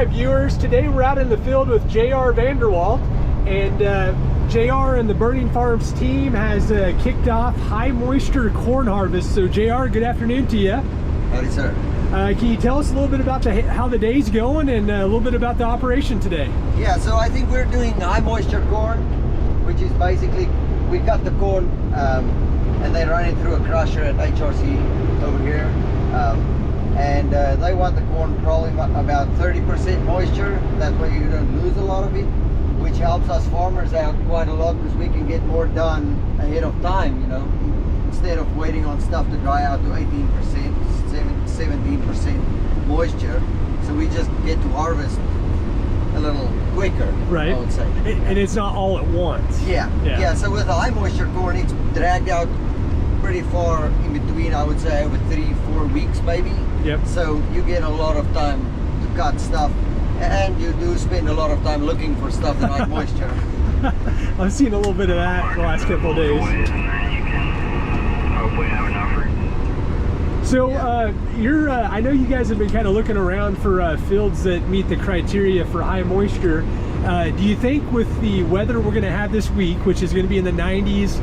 Viewers, today we're out in the field with JR Van Der Walt, and JR and the Burning Farms team has kicked off high moisture corn harvest. So JR, good afternoon to you. Howdy, sir. Can you tell us a little bit about how the day's going and a little bit about the operation today? Yeah, so I think we're doing high moisture corn, which is basically we cut the corn and they run it through a crusher at HRC over here. And they want the corn probably about 30% moisture. That way you don't lose a lot of it, which helps us farmers out quite a lot because we can get more done ahead of time, you know, instead of waiting on stuff to dry out to 18%, 17% moisture. So we just get to harvest a little quicker, right? I would say. And it's not all at once. Yeah. So with the high moisture corn, it's dragged out pretty far in between, I would say over 3-4 weeks maybe. Yep. So you get a lot of time to cut stuff, and you do spend a lot of time looking for stuff that has moisture. I've seen a little bit of that the last couple of days. So I know you guys have been kind of looking around for fields that meet the criteria for high moisture. Do you think with the weather we're going to have this week, which is going to be in the 90s,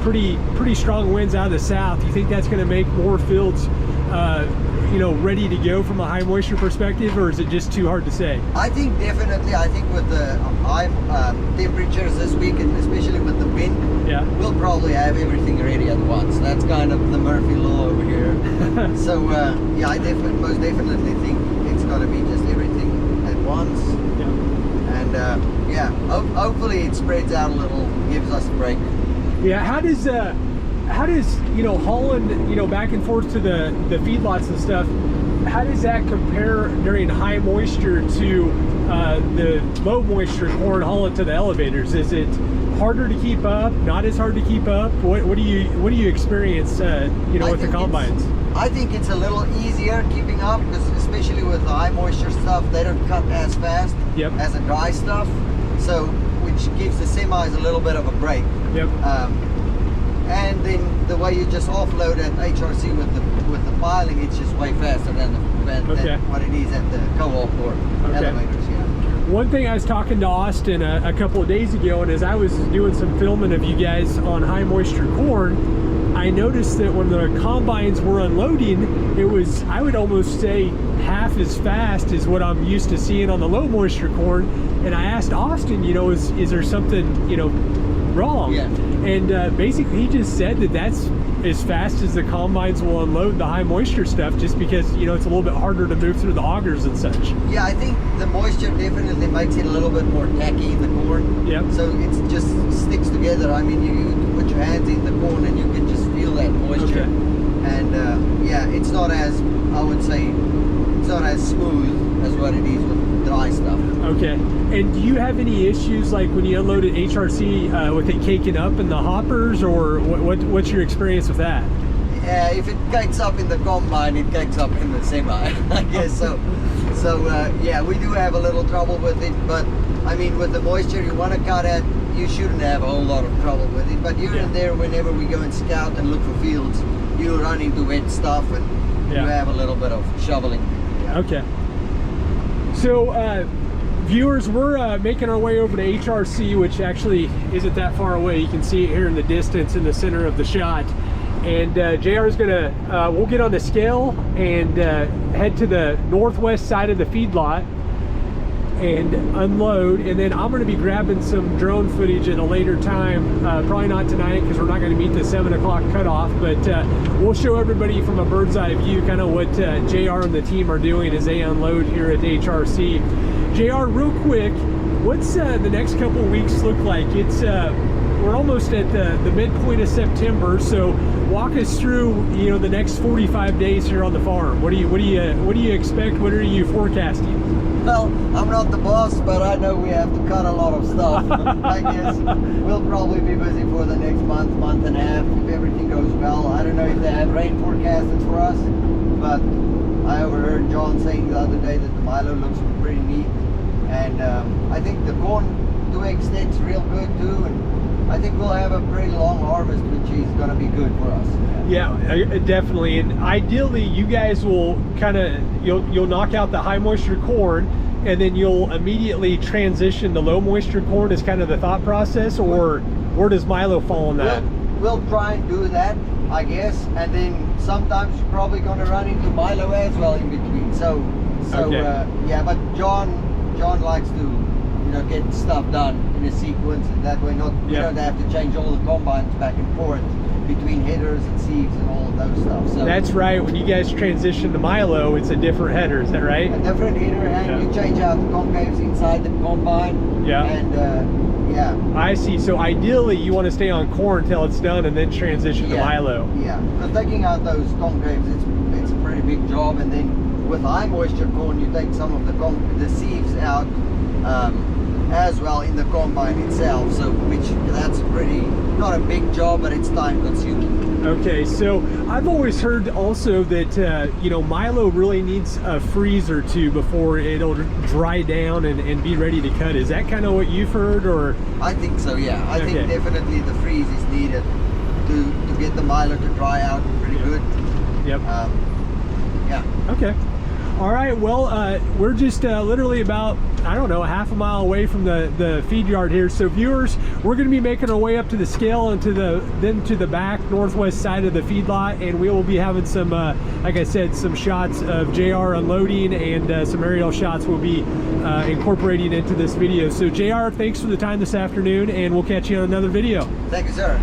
pretty strong winds out of the south, do you think that's going to make more fields you know, ready to go from a high moisture perspective, or is it just too hard to say? I think definitely. I think with the high temperatures this week, and especially with the wind, yeah, we'll probably have everything ready at once. That's kind of the Murphy law over here. So yeah, I most definitely think it's going to be just everything at once. Yeah. And yeah, hopefully it spreads out a little, gives us a break. Yeah. How does you know, hauling, you know, back and forth to the feedlots and stuff, how does that compare during high moisture to the low moisture corn hauling to the elevators? Is it harder to keep up? Not as hard to keep up? What do you experience you know, with the combines? I think it's a little easier keeping up, because especially with the high moisture stuff, they don't cut as fast as the dry stuff, so which gives the semis a little bit of a break. Yep. And then the way you just offload at HRC with the piling, it's just way faster than what it is at the co-op or elevators. Yeah. One thing I was talking to Austin a couple of days ago, and as I was doing some filming of you guys on high moisture corn, I noticed that when the combines were unloading, it was, I would almost say, half as fast as what I'm used to seeing on the low moisture corn. And I asked Austin, you know, is there something, you know, wrong? Yeah. And basically he just said that that's as fast as the combines will unload the high moisture stuff, just because, you know, it's a little bit harder to move through the augers and such. Yeah, I think the moisture definitely makes it a little bit more tacky, the corn. Yep. So it just sticks together. I mean, you put your hands in the corn and you can just feel that moisture. Okay. And yeah, it's not as, I would say, it's not as smooth as what it is with dry stuff. Okay. And do you have any issues, like when you unload at HRC, with it caking up in the hoppers, or what's your experience with that? Yeah, if it cakes up in the combine, it cakes up in the semi, I guess so. So yeah, we do have a little trouble with it, but I mean, with the moisture you want to cut at, you shouldn't have a whole lot of trouble with it. But here and there, whenever we go and scout and look for fields, you run into wet stuff and you have a little bit of shoveling. Yeah. Okay. So viewers, we're making our way over to HRC, which actually isn't that far away. You can see it here in the distance in the center of the shot. And JR is gonna, we'll get on the scale and head to the northwest side of the feedlot and unload. And then I'm gonna be grabbing some drone footage at a later time, probably not tonight because we're not gonna meet the 7 o'clock cutoff, but we'll show everybody from a bird's eye view kind of what JR and the team are doing as they unload here at HRC. JR, real quick, what's the next couple weeks look like? It's we're almost at the midpoint of September, so walk us through, you know, the next 45 days here on the farm. What do you expect? What are you forecasting? Well, I'm not the boss, but I know we have to cut a lot of stuff. I guess we'll probably be busy for the next month and a half if everything goes well. I don't know if they have rain forecasted for us, but I overheard John saying the other day that the milo looks pretty neat, and I think the corn to extent's real good too, and I think we'll have a pretty long harvest, which is going to be good for us. Yeah, definitely. And ideally, you guys will kind of you'll knock out the high moisture corn, and then you'll immediately transition to low moisture corn. Is kind of the thought process, or where does milo fall in that? We'll try and do that, I guess, and then sometimes you're probably going to run into milo as well in between. So Okay. yeah. But John likes to get stuff done in a sequence, and that way you don't have to change all the combines back and forth between headers and sieves and all of those stuff. So That's right. When you guys transition to milo, it's a different header. Is that right? a different header, and you change out the concaves inside the combine. Yeah. And yeah. I see. So ideally, you want to stay on corn until it's done, and then transition to milo. Yeah, because taking out those concaves, it's a pretty big job, and then with high moisture corn, you take some of the sieves out as well in the combine itself. So that's pretty not a big job, but it's time consuming. Okay, so I've always heard also that milo really needs a freeze or two before it'll dry down and be ready to cut. Is that kind of what you've heard, or? I think so, yeah. I think definitely the freeze is needed to get the milo to dry out pretty good. Yep. Yeah. Okay. All right, well, we're just literally about, I don't know, a half a mile away from the feed yard here. So viewers, we're going to be making our way up to the scale and to the back northwest side of the feedlot, and we will be having some, like I said, some shots of JR unloading, and some aerial shots we'll be incorporating into this video. So JR, thanks for the time this afternoon, and we'll catch you on another video. Thank you, sir.